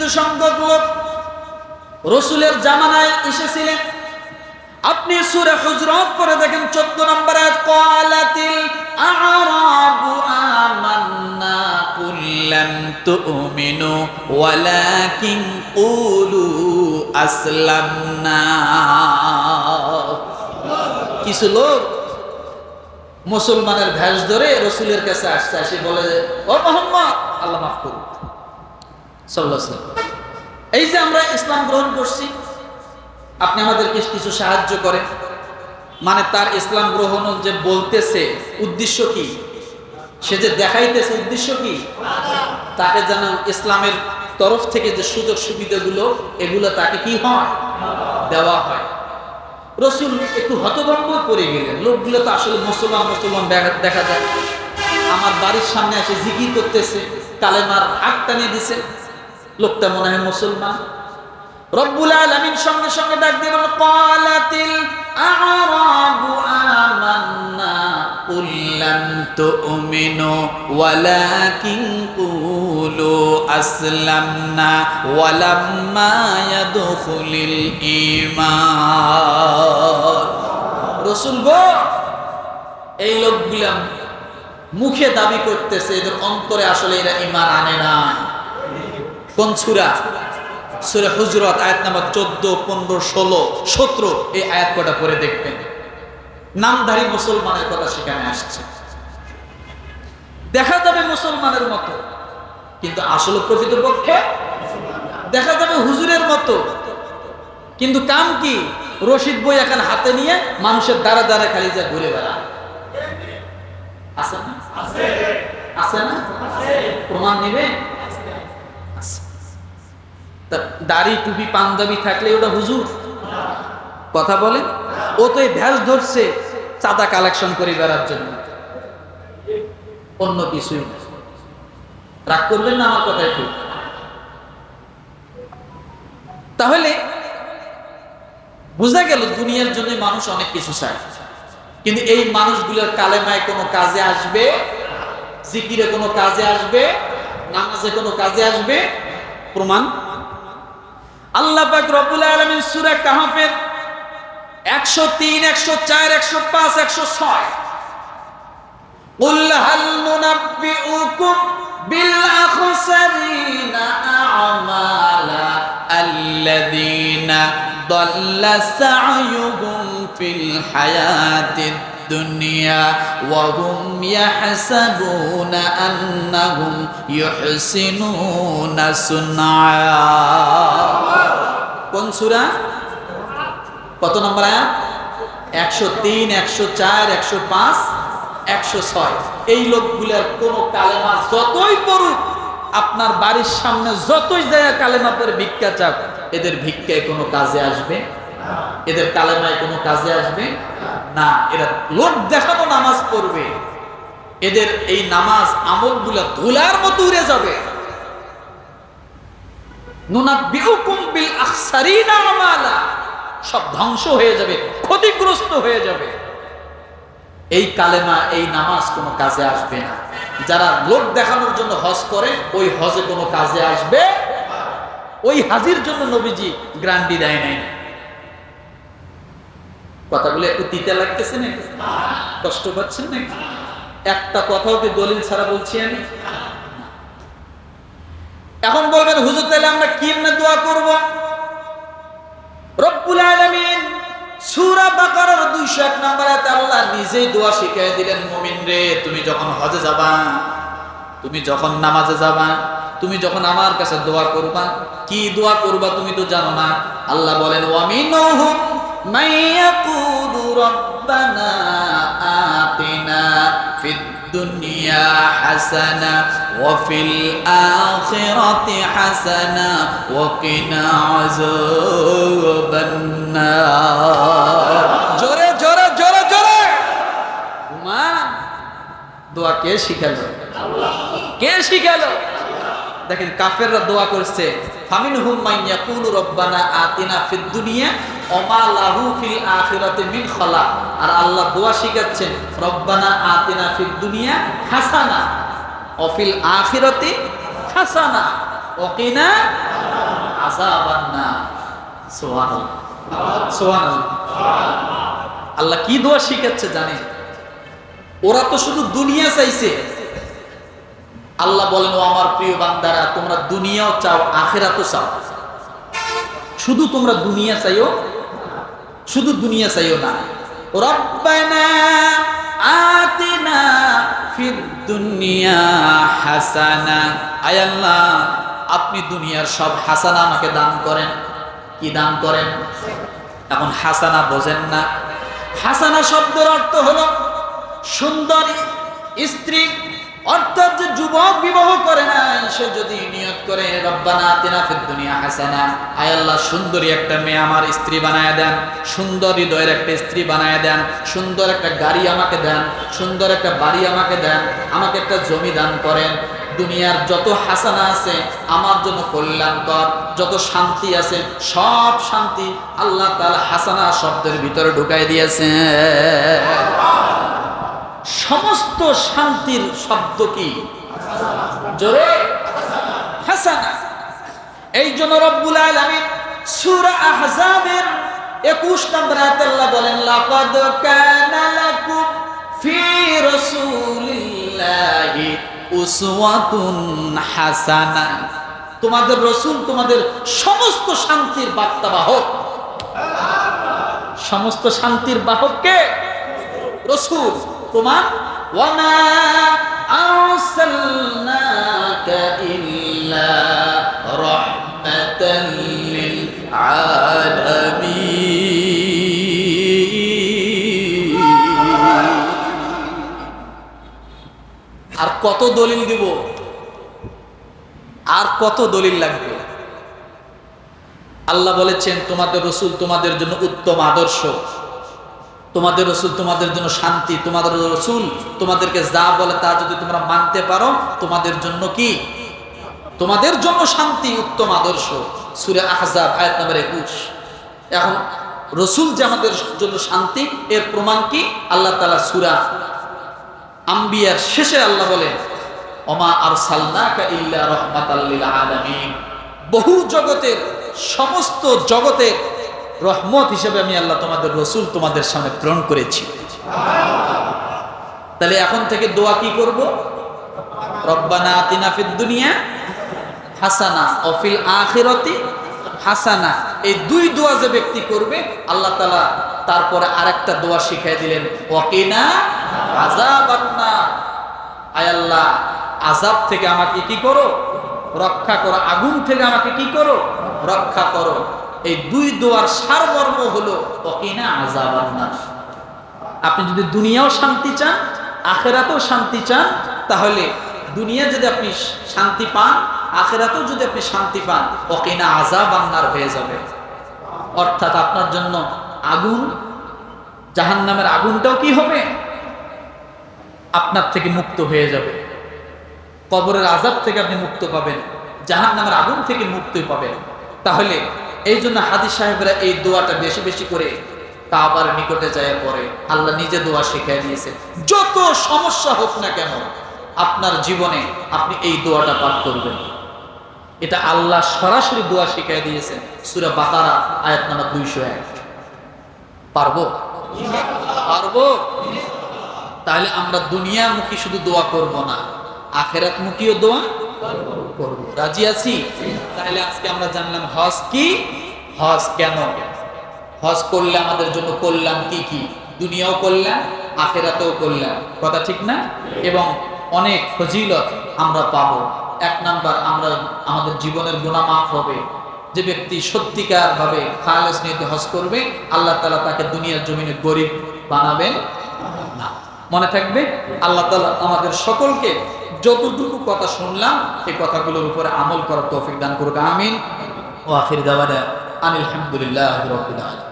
কিছু সংখ্যক লোক রাসূলের জামানায় এসেছিলেন। আপনি সূরা হুজরাত পড়ে দেখেন 14 নম্বর আয়াত, ক্বালাতিল আ'রাবু আমান্না কুল লাম তু'মিনু ওয়ালাকিন কুলু আসলামনা। কিছু লোক মুসলমানের ভেষ ধরে রাসূলের কাছে আসছে, এসে বলে, ও মুহাম্মদ, আল্লাহ মাফ করুন, সাল্লাল্লাহু আলাইহি ওয়াসাল্লাম, এই যে আমরা ইসলাম গ্রহণ করছি, আপনি আমাদেরকে কিছু সাহায্য করেন। মানে তার ইসলাম গ্রহণ যে বলতেছে, উদ্দেশ্য কি? সে যে দেখাইতেছে, উদ্দেশ্য কি? তাকে যেন ইসলামের তরফ থেকে যে সুযোগ সুবিধাগুলো, এগুলো তাকে কি হয়? দেওয়া হয়। রাসূল একটু হতভম্ব করে গেলেন। লোকগুলো তো আসলে মুসলমান দেখা যায়। আমার বাড়ির সামনে এসে জিকির করতেছে, কালেমার হাত টানিয়ে দিছে, লোকটা মনে হয় মুসলমান। রব্বুল আলামিন সঙ্গে সঙ্গে ডাক দিয়ে বলেন, ক্বালাতিল আ'রাবু আমান্না কুল লাম তু'মিনু ওয়ালাকিন কুলু আসলামনা ওয়ালাম্মা ইয়াদখুলিল ঈমান। রাসূল গো, এই লোকগুলা মুখে দাবি করতেছে, এদের অন্তরে আসলে এরা ঈমান আনে না। কোন সূরা? সূরা হুজরাত আয়াত নাম্বার 14, 15, 16, 17 এই আয়াত কটা পড়ে দেখবেন। নামধারী মুসলমানের কথা সেখানে আসছে। দেখা যাবে মুসলমানের মতো, কিন্তু আসলে প্রকৃতপক্ষে দেখা যাবে হুজুরের মতো, কিন্তু কাম কি? রশিদ বই এখন হাতে নিয়ে মানুষের দ্বারা দ্বারা খালি যা ঘুরে বেড়া। আছে না? আছে না? প্রমাণ নিবে? দাড়ি টুপি পাঞ্জাবি থাকলে ওটা হুজুর? কথা বলে। ও তো এই ভ্যাস ধরছে চাঁদা কালেকশন করে বেড়ার জন্য, অন্য কিছুই না। রাগ করবেন না আমার কথা একটু। তাহলে বোঝা গেল দুনিয়ার জন্য মানুষ অনেক কিছু চায়, কিন্তু এই মানুষগুলোর কালেমায় কোনো কাজে আসবে, জিকিরে কোনো কাজে আসবে, নামাজে কোনো কাজে আসবে? প্রমাণ আল্লাহ পাক রব্বুল আলামিন সূরা কাহফের 103, 104, 105, 106, কুল হাল নুনাব্বিউকুম বিল আখসারিনা আ'মালা আল্লাযীনা দাল্লা সা'য়ুহুম ফিল হায়াতিদ দুনিয়া ওয়া হুম ইয়াহসাবুনা আন্নাহুম ইউহসিনুনা সুনআ। কোন সূরা? কত নম্বর আয়াত? 103, 104, 105, 106। এই লোকগুলোর কোন কালেমা যতই পড়ুক, আপনার বাড়ির সামনে যতই যায় কালেমা পড়ে ভিক্ষা চাক, এদের ভিক্ষায় কোনো কাজে আসবে? এদের কালেমায় কোনো কাজে আসবে না। এরা লোক দেখানো নামাজ পড়বে, এদের এই নামাজ আমলগুলা ধুলার মতো উড়ে যাবে। নুনাব্বিউকুম বিল আখসারিনা আমালা, সব ধ্বংস হয়ে যাবে, ক্ষতিগ্রস্ত হয়ে যাবে। এই কালেমা, এই নামাজ কোনো কাজে আসবে না। যারা লোক দেখানোর জন্য হজ করে, ওই হজে কোনো কাজে আসবে? ওই হাজির জন্য নবীজি গ্যারান্টি দেয় নাই। কথাগুলো একটু তিতা লাগতেছে না? কষ্ট পাচ্ছেন নাকি? একটা কথাও কি দলিল ছাড়া বলছি আমি? এখন বলবেন হুজুর তাহলে আমরা কেমনে দোয়া করব? রব্বুল আলামিন সূরা বাকারার 201 নম্বর আয়াতে আল্লাহ নিজেই দোয়া শিখিয়ে দিলেন, মুমিন রে, তুমি যখন হজে যাবা, তুমি যখন নামাজে যাবা, তুমি যখন আমার কাছে দোয়া করবা, কি দোয়া করবা তুমি তো জানো না। আল্লাহ বলেন, ওয়া মিনহুম মান ইয়াকুলু রাব্বানা আতিনা ফিদ দুনিয়া হাসানা ওয়া ফিল আখিরাতি হাসানা ওয়া কিনা আযাবান নার। জোরে জোরে জোরে জোরে মা দোয়া কে শিখালো? আল্লাহ। কে শিখালো? দেখেন কাফেররা দোয়া করছে, ফামিনহুম মান ইয়াকুলু রাব্বানা আতিনা ফিদ দুনিয়া ওয়া মা লাহু ফিল আখিরাতি মিন খালাক। আর আল্লাহ দোয়া শিখাচ্ছেন, রব্বানা আতিনা ফিদ দুনিয়া হাসানা ওয়া ফিল আখিরাতি হাসানা ওয়া কিনা আযাবান নার। সুবহানাল্লাহ, সুবহানাল্লাহ। আল্লাহ কি দোয়া শিখাচ্ছে জানেন? ওরা তো শুধু দুনিয়া চাইছে। আল্লাহ বলেন, ও আমার প্রিয় বান্দারা, তোমরা দুনিয়াও চাও, আখিরাতও চাও। শুধু তোমরা দুনিয়া চাইও, শুধু দুনিয়া চাইও না। রব্বানা আতিনা ফিদ দুনিয়া হাসানা। আয় আল্লাহ, আপনি দুনিয়ার সব হাসানা আমাকে দান করেন। কি দান করেন? এখন হাসানা বোঝেন না? হাসানা শব্দের অর্থ হলো সুন্দরী স্ত্রী, অর্থাৎ যে যুবক বিবাহ করে নাই সে যদি নিয়ত করে রব্বানা আতিনা ফিদ দুনিয়া হাসানা, আয় আল্লাহ সুন্দরী একটা মেয়ে আমার স্ত্রী বানায় দেন, সুন্দর হৃদয়ের একটা স্ত্রী বানায় দেন, সুন্দর একটা গাড়ি আমাকে দেন, সুন্দর একটা বাড়ি আমাকে দেন, আমাকে একটা জমি দান করেন। দুনিয়ার যত হাসানা আছে আমার জন্য কল্যাণকর, যত শান্তি আছে সব শান্তি আল্লাহ তাআলা হাসানা শব্দের ভিতরে ঢুকাই দিয়েছে। সমস্ত শান্তির শব্দ কি? জোরে হাসানা। এই জন্য রব্বুল আলামিন সূরা আহজাবের 21 নম্বর আয়াতে আল্লাহ বলেন, লাকাদ কানা লাকুম ফি রাসূলিল্লাহি উসওয়াতুন হাসানা। তোমাদের রাসূল তোমাদের সমস্ত শান্তির বার্তাবাহক। সমস্ত শান্তির বাহক কে? রাসূল। প্রমাণ, ওয়ামা আরসালনাকা ইল্লা রাহমাতাল লিল আলামিন। আর কত দলিল দিব? আর কত দলিল লাগবে? আল্লাহ বলেছেন তোমাদের রাসূল তোমাদের জন্য উত্তম আদর্শ, তোমাদের রাসূল তোমাদের জন্য শান্তি, তোমাদের রাসূল তোমাদেরকে যা বলে তা যদি তোমরা মানতে পারো তোমাদের জন্য কি? তোমাদের জন্য শান্তি, উত্তম আদর্শ। সূরা আহজাব আয়াত নম্বর 21। এখন রাসূল যে আমাদের জন্য শান্তি, এর প্রমাণ কি? আল্লাহ তাআলা সূরা আম্বিয়ার শেষে আল্লাহ বলেন, ওমা আরসালনাকা ইল্লা রাহমাতাল লিল আলামিন। বহু জগতের, সমস্ত জগতের রহমত হিসেবে আমি আল্লাহ তোমাদের রাসূল তোমাদের সামনে প্রেরণ করেছি। তাহলে এখন থেকে দোয়া কি করব? রব্বানা আতিনা ফিদ দুনিয়া হাসানা ওয়া ফিল আখিরাতি হাসানা। এই দুই দোয়া যে ব্যক্তি করবে আল্লাহ তাআলা তারপরে আরেকটা দোয়া শিখিয়ে দিলেন, ওয়াকিনা আযাবান নার। আয় আল্লাহ, আযাব থেকে আমাকে কি করো? রক্ষা করো। আগুন থেকে আমাকে কি করো? রক্ষা করো। এই দুই দোয়ার সারমর্ম হলো ওয়াকিনা আযাবান নার। আপনি যদি দুনিয়াও শান্তি চান, আখিরাতেও শান্তি চান, তাহলে দুনিয়া যদি আপনি শান্তি পান, আখিরাতেও যদি আপনি শান্তি পান, ওয়াকিনা আযাবান নার হয়ে যাবে। অর্থাৎ আপনার জন্য আগুন, জাহান্নামের আগুনটাও কি হবে? আপনার থেকে মুক্ত হয়ে যাবে। কবরের আযাব থেকে আপনি মুক্ত পাবেন, জাহান্নামের আগুন থেকে মুক্তি পাবেন। তাহলে এই জন্য হাদিস সাহেবরা এই দোয়াটা বেশি বেশি করে কাবার নিকটে যায় পড়ে। আল্লাহ নিজে দোয়া শিখিয়ে দিয়েছে। যত সমস্যা হোক না কেন আপনার জীবনে আপনি এই দোয়াটা পাঠ করবেন। এটা আল্লাহ সরাসরি দোয়া শিখিয়ে দিয়েছেন সূরা বাকারা আয়াত নম্বর 201। পারবো? পারবো। তাহলে আমরা দুনিয়ামুখী শুধু দোয়া করব না, আখিরাতমুখীও দোয়া করব। রাজি আছি? তাহলে আজকে আমরা জানলাম হজ কি, হজ কেন, হজ করলে আমাদের জন্য কল্যাণ কি কি, দুনিয়াও কল্যাণ, আখিরাতেও কল্যাণ। কথা ঠিক না? এবং অনেক ফজিলত আমরা পাবো। এক নাম্বার, আমরা আমাদের জীবনের গুনাহ মাফ হবে। যে ব্যক্তি সত্যিকার ভাবে খালেস নিয়তে হজ করবে, আল্লাহ তাআলা তাকে দুনিয়ার জমিনে গরিব বানাবেন না। মনে থাকবে, আল্লাহ তাআলা আমাদের সকলকে যতটুকু কথা শুনলাম এই কথাগুলোর উপরে আমল করার তৌফিক দান করুক। আমিন। ওয়া আখির দাওয়ানা আনিল হামদুলিল্লাহি রাব্বিল আলামিন।